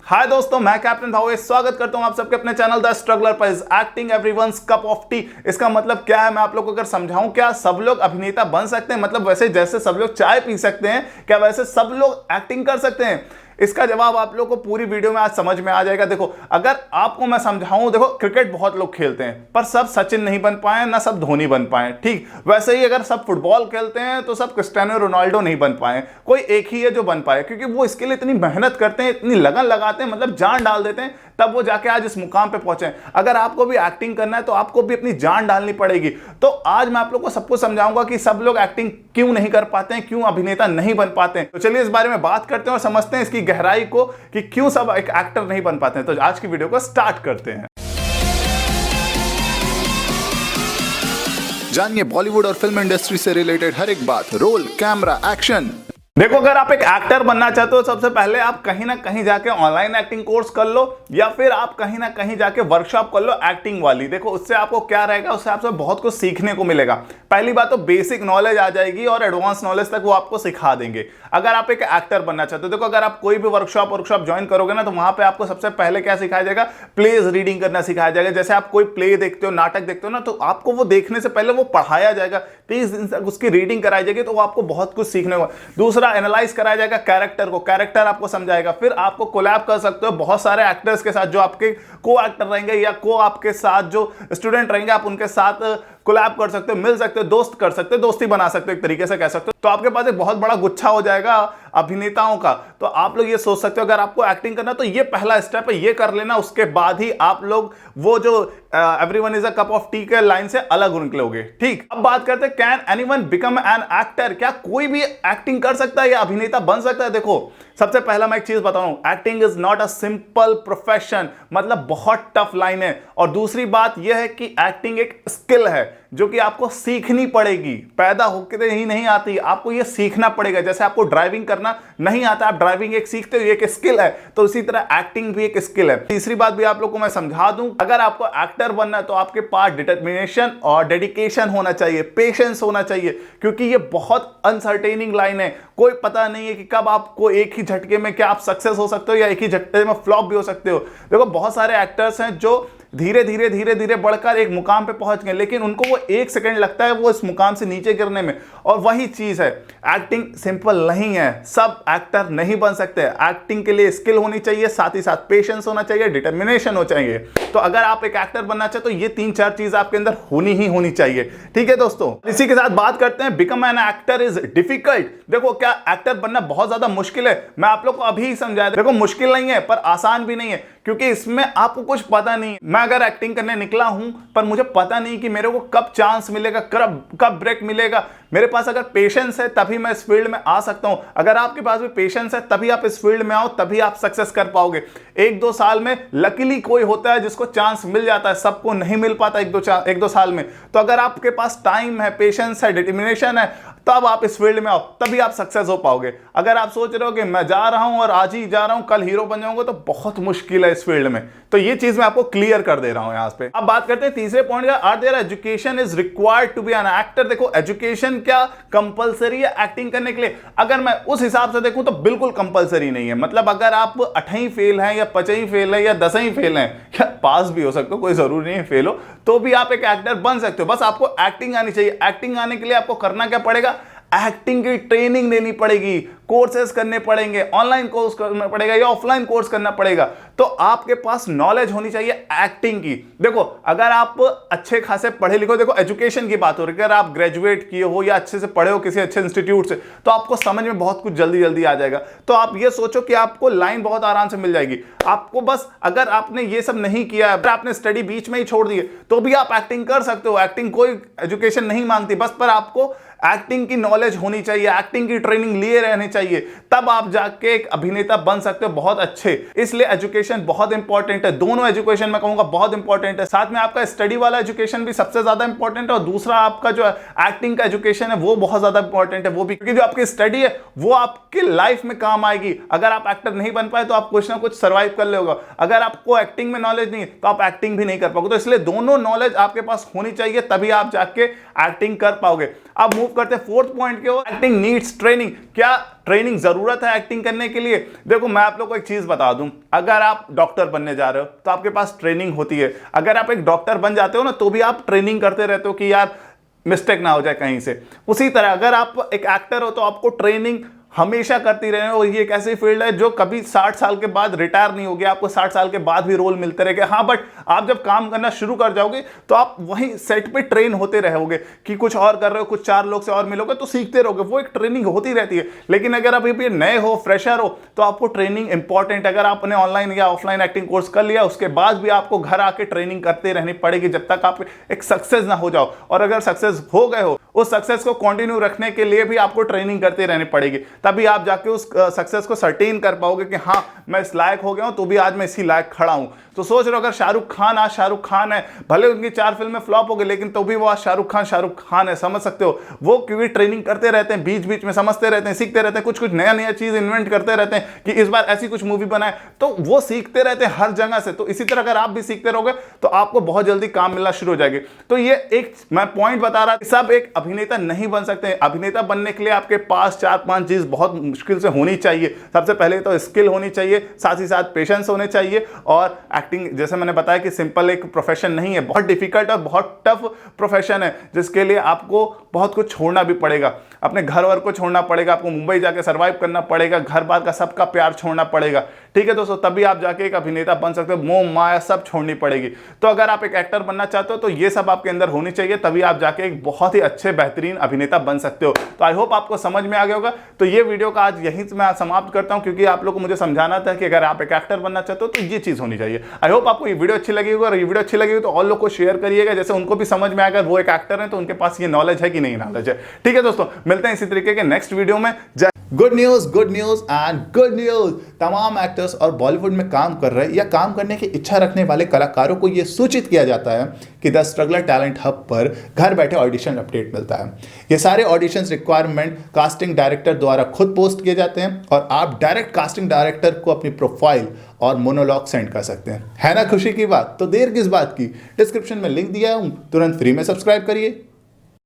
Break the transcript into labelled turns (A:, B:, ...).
A: हाय दोस्तों, मैं कैप्टन भावेश स्वागत करता हूं आप सबके अपने चैनल द स्ट्रगलर पर। Is acting everyone's cup of T. इसका मतलब क्या है मैं आप लोगों को अगर समझाऊं, क्या सब लोग अभिनेता बन सकते हैं? मतलब वैसे जैसे सब लोग चाय पी सकते हैं, क्या वैसे सब लोग एक्टिंग कर सकते हैं? इसका जवाब आप लोगों को पूरी वीडियो में आज समझ में आ जाएगा। देखो, अगर आपको मैं समझाऊं, देखो क्रिकेट बहुत लोग खेलते हैं पर सब सचिन नहीं बन पाए, ना सब धोनी बन पाए। ठीक वैसे ही अगर सब फुटबॉल खेलते हैं तो सब क्रिस्टियानो रोनाल्डो नहीं बन पाए, कोई एक ही है जो बन पाए, क्योंकि वो इसके लिए इतनी मेहनत करते हैं, इतनी लगन लगाते हैं, मतलब जान डाल देते हैं, तब वो जाके आज इस मुकाम पे पहुंचे। अगर आपको भी एक्टिंग करना है तो आपको भी अपनी जान डालनी पड़ेगी। तो आज मैं आप लोगों को सब कुछ समझाऊंगा कि सब लोग एक्टिंग क्यों नहीं कर पाते हैं, क्यों अभिनेता नहीं बन पाते हैं। तो चलिए इस बारे में बात करते हैं और समझते हैं इसकी गहराई को कि क्यों सब एक एक्टर नहीं बन पाते हैं। तो आज की वीडियो को स्टार्ट करते हैं।
B: जानिए बॉलीवुड और फिल्म इंडस्ट्री से रिलेटेड हर एक बात, रोल, कैमरा, एक्शन।
A: देखो, अगर आप एक एक्टर बनना चाहते हो सबसे पहले आप कहीं ना कहीं जाके ऑनलाइन एक्टिंग कोर्स कर लो या फिर आप कहीं ना कहीं जाके वर्कशॉप कर लो एक्टिंग वाली। देखो उससे आपको क्या रहेगा, उससे आपसे बहुत कुछ सीखने को मिलेगा। पहली बात तो बेसिक नॉलेज आ जाएगी और एडवांस नॉलेज तक वो आपको सिखा देंगे अगर आप एक एक्टर बनना चाहते हो। देखो, अगर आप कोई भी वर्कशॉप ज्वाइन करोगे ना तो वहां पे आपको सबसे पहले क्या सिखाया जाएगा, प्लेज रीडिंग करना सिखाया जाएगा। जैसे आप कोई प्ले देखते हो, नाटक देखते हो ना, तो आपको वो देखने से पहले वो पढ़ाया जाएगा, 30 दिन तक उसकी रीडिंग कराई जाएगी, तो वो आपको बहुत कुछ सीखने को। दूसरा, एनालाइज कराया जाएगा कैरेक्टर को, कैरेक्टर आपको समझाएगा। फिर आपको कोलैब कर सकते हो बहुत सारे एक्टर्स के साथ, जो आपके को एक्टर रहेंगे या को आपके साथ जो स्टूडेंट रहेंगे, आप उनके साथ कोलैब कर सकते हो, मिल सकते हो, दोस्त कर सकते हो, दोस्ती बना सकते हो, एक तरीके से कह सकते हो। तो आपके पास एक बहुत बड़ा गुच्छा हो जाएगा अभिनेताओं का। तो आप लोग ये सोच सकते हो अगर आपको एक्टिंग करना तो ये पहला स्टेप है, ये कर लेना, उसके बाद ही आप लोग वो जो everyone is a cup of T के लाइन से अलग निकलोगे। ठीक, अब बात करते हैं, can anyone become an actor? क्या कोई भी एक्टिंग कर सकता है या अभिनेता बन सकता है? देखो, सबसे पहला मैं एक चीज बताऊं, acting is not a simple profession, मतलब बहुत टफ लाइन है। और दूसरी बात यह है कि एक्टिंग एक स्किल है जो कि आपको सीखनी पड़ेगी, पैदा होकर ही नहीं आती, आपको ये सीखना पड़ेगा। जैसे आपको ड्राइविंग करना नहीं आता, आप ड्राइविंग एक सीखते हो, ये एक स्किल है, तो इसी तरह एक्टिंग भी एक स्किल है। तीसरी बात भी आप लोग को मैं समझा दूं, अगर आपको एक्टर बनना है तो आपके पास डिटर्मिनेशन और डेडिकेशन होना चाहिए, पेशेंस होना चाहिए, क्योंकि ये बहुत अनसर्टेनिंग लाइन है। कोई पता नहीं है कि कब आपको एक ही झटके में क्या आप सक्सेस हो सकते हो या एक ही झटके में फ्लॉप भी हो सकते हो। देखो, बहुत सारे एक्टर्स हैं जो धीरे धीरे बढ़कर एक मुकाम पे पहुंच गए, लेकिन उनको वो 1 सेकंड लगता है वो इस मुकाम से नीचे गिरने में। और वही चीज है, एक्टिंग सिंपल नहीं है, सब एक्टर नहीं बन सकते। एक्टिंग के लिए स्किल होनी चाहिए, साथ ही साथ पेशेंस होना चाहिए, डिटर्मिनेशन हो चाहिए। तो अगर आप एक एक्टर बनना चाहते तो ये 3-4 चीज आपके अंदर होनी चाहिए। ठीक है दोस्तों, इसी के साथ बात करते हैं, become an actor is difficult. देखो, क्या एक्टर बनना बहुत ज्यादा मुश्किल है? मैं आप लोग को अभी समझाया। देखो, मुश्किल नहीं है पर आसान भी नहीं है, क्योंकि इसमें आपको कुछ पता नहीं। मैं अगर एक्टिंग करने निकला हूं पर मुझे पता नहीं कि मेरे को कब चांस मिलेगा, कब ब्रेक मिलेगा। मेरे पास अगर पेशेंस है तभी मैं इस फील्ड में आ सकता हूं। अगर आपके पास भी पेशेंस है तभी आप इस फील्ड में आओ, तभी आप सक्सेस कर पाओगे। 1-2 साल में लकीली कोई होता है जिसको चांस मिल जाता है, सबको नहीं मिल पाता 1-2 साल में। तो अगर आपके पास टाइम है, पेशेंस है, डिटर्मिनेशन है, तब आप इस फील्ड में आओ, तभी आप सक्सेस हो पाओगे। अगर आप सोच रहे हो कि मैं जा रहा हूं और आज ही जा रहा हूं, कल हीरो बन जाऊंगा, तो बहुत मुश्किल है इस फील्ड में। तो ये चीज मैं आपको क्लियर कर दे रहा हूं यहां पे। अब बात करते हैं तीसरे पॉइंट का, are there education is required to be an actor? देखो, एजुकेशन क्या कंपलसरी है एक्टिंग करने के लिए? अगर मैं उस हिसाब से देखूं तो बिल्कुल कंपलसरी नहीं है। मतलब अगर आप 8वीं फेल हैं या 5वीं फेल है या 10वीं फेल हैं, या पास भी हो सकते हो, कोई जरूरी नहीं है फेल हो, तो भी आप एक एक्टर बन सकते हो। बस आपको एक्टिंग आनी चाहिए। एक्टिंग आने के लिए आपको करना क्या पड़ेगा, एक्टिंग की ट्रेनिंग लेनी पड़ेगी, कोर्सेज करने पड़ेंगे, ऑनलाइन कोर्स करना पड़ेगा या ऑफलाइन कोर्स करना पड़ेगा। तो आपके पास नॉलेज होनी चाहिए एक्टिंग की। देखो, अगर आप अच्छे खासे पढ़े लिखो, देखो एजुकेशन की बात हो रही है, अगर आप ग्रेजुएट किए हो या अच्छे से पढ़े हो किसी अच्छे इंस्टीट्यूट से, तो आपको समझ में बहुत कुछ जल्दी आ जाएगा। तो आप ये सोचो कि आपको लाइन बहुत आराम से मिल जाएगी। आपको बस, अगर आपने ये सब नहीं किया, अगर आपने स्टडी बीच में ही छोड़ दी, तो भी आप एक्टिंग कर सकते हो। एक्टिंग कोई एजुकेशन नहीं मांगती, बस पर आपको एक्टिंग की नॉलेज होनी चाहिए, एक्टिंग की ट्रेनिंग लिए रहनी चाहिए, तब आप जाके एक अभिनेता बन सकते हो बहुत अच्छे। इसलिए एजुकेशन बहुत इंपॉर्टेंट है। दोनों एजुकेशन मैं कहूंगा बहुत इंपॉर्टेंट है। साथ में आपका स्टडी वाला एजुकेशन भी सबसे ज्यादा इंपॉर्टेंट है, और दूसरा आपका जो एक्टिंग का एजुकेशन है वो बहुत ज्यादा इंपॉर्टेंट है। वो भी क्योंकि जो आपकी स्टडी है वो आपकी लाइफ में काम आएगी। अगर आप एक्टर नहीं बन पाए तो आप कुछ ना कुछ सर्वाइव कर लोगे। अगर आपको एक्टिंग में नॉलेज नहीं है तो आप एक्टिंग भी नहीं कर पाओगे। तो इसलिए दोनों नॉलेज आपके पास होनी चाहिए, तभी आप जाके एक्टिंग कर पाओगे। अब मूव करते हैं फोर्थ पॉइंट के ओर, एक्टिंग नीड्स ट्रेनिंग। क्या ट्रेनिंग जरूरत है एक्टिंग करने के लिए? देखो मैं आप लोगों को एक चीज बता दूं, अगर आप डॉक्टर बनने जा रहे हो तो आपके पास ट्रेनिंग होती है। अगर आप एक डॉक्टर बन जाते हो ना तो भी आप ट्रेनिंग करते रहते हो कि यार मिस्टेक ना हो जाए कहीं से। उसी तरह अगर आप एक एक्टर हो तो आपको ट्रेनिंग हमेशा करती रहे। और ये एक ऐसी फील्ड है जो कभी 60 साल के बाद रिटायर नहीं होगी, आपको 60 साल के बाद भी रोल मिलते रहेंगे। हाँ, बट आप जब काम करना शुरू कर जाओगे तो आप वहीं सेट पे ट्रेन होते रहोगे कि कुछ और कर रहे हो, कुछ 4 लोग से और मिलोगे तो सीखते रहोगे, वो एक ट्रेनिंग होती रहती है। लेकिन अगर आप अभी नए हो, फ्रेशर हो, तो आपको ट्रेनिंग इंपॉर्टेंट। अगर आपने ऑनलाइन या ऑफलाइन एक्टिंग कोर्स कर लिया, उसके बाद भी आपको घर आके ट्रेनिंग करते रहनी पड़ेगी जब तक आप एक सक्सेस ना हो जाओ। और अगर सक्सेस हो गए हो, उस सक्सेस को कंटिन्यू रखने के लिए भी आपको ट्रेनिंग करते रहनी पड़ेगी, तभी आप जाके उस सक्सेस को सर्टेन कर पाओगे कि हाँ मैं इस लायक हो गया हूं, तो भी आज मैं इसी लायक खड़ा हूं। तो सोच रहे हो, अगर शाहरुख खान आज शाहरुख खान है, भले उनकी 4 फिल्में फ्लॉप हो गई, लेकिन तो भी वो आज शाहरुख खान है। समझ सकते हो, वो क्योंकि ट्रेनिंग करते रहते हैं, बीच बीच में समझते रहते हैं, सीखते रहते हैं, कुछ कुछ नया नया चीज इन्वेंट करते रहते हैं कि इस बार ऐसी कुछ मूवी बनाए, तो वो सीखते रहते हैं हर जगह से। तो इसी तरह अगर आप भी सीखते रहोगे तो आपको बहुत जल्दी काम मिलना शुरू हो जाएगी। तो ये एक मैं पॉइंट बता रहा, सब एक अभिनेता नहीं बन सकते। अभिनेता बनने के लिए आपके पास 4-5 चीज बहुत मुश्किल से होनी चाहिए। सबसे पहले तो स्किल होनी चाहिए, साथ ही साथ पेशेंस होने चाहिए। और एक्टिंग जैसे मैंने बताया कि सिंपल एक प्रोफेशन नहीं है, बहुत डिफिकल्ट और बहुत टफ प्रोफेशन है, जिसके लिए आपको बहुत कुछ छोड़ना भी पड़ेगा। अपने घर वर को छोड़ना पड़ेगा, आपको मुंबई जाके सर्वाइव करना पड़ेगा, घर बार का सबका प्यार छोड़ना पड़ेगा। ठीक है दोस्तों, तभी आप जाके एक अभिनेता बन सकते हो। मोह माया सब छोड़नी पड़ेगी। तो अगर आप एक एक्टर बनना चाहते हो तो ये सब आपके अंदर होनी चाहिए, तभी आप जाके एक बहुत ही अच्छे बेहतरीन अभिनेता बन सकते हो। तो आई होप आपको समझ में आ गया होगा। तो ये वीडियो का आज यहीं से मैं समाप्त करता हूं, क्योंकि आप लोग को मुझे समझाना था कि अगर आप एक एक्टर बनना चाहते हो तो ये चीज होनी चाहिए। आई होप आपको ये वीडियो अच्छी लगी होगी, और ये वीडियो अच्छी लगी तो और लोग को शेयर करिएगा, जैसे उनको भी समझ में आएगा वो एक एक्टर है तो उनके पास ये नॉलेज है कि नहीं नॉलेज है। ठीक है दोस्तों, मिलते हैं इसी तरीके के नेक्स्ट वीडियो में। Good news and good news. तमाम एक्टर्स और बॉलीवुड में काम कर रहे या काम करने की इच्छा रखने वाले कलाकारों को यह सूचित किया जाता है कि द स्ट्रगलर टैलेंट हब पर घर बैठे ऑडिशन अपडेट मिलता है। ये सारे ऑडिशंस रिक्वायरमेंट कास्टिंग डायरेक्टर द्वारा खुद पोस्ट किए जाते हैं, और आप डायरेक्ट कास्टिंग डायरेक्टर को अपनी प्रोफाइल और मोनोलॉग सेंड कर सकते हैं। है ना खुशी की बात? तो देर किस बात की, डिस्क्रिप्शन में लिंक दिया हूं, तुरंत फ्री में सब्सक्राइब करिए।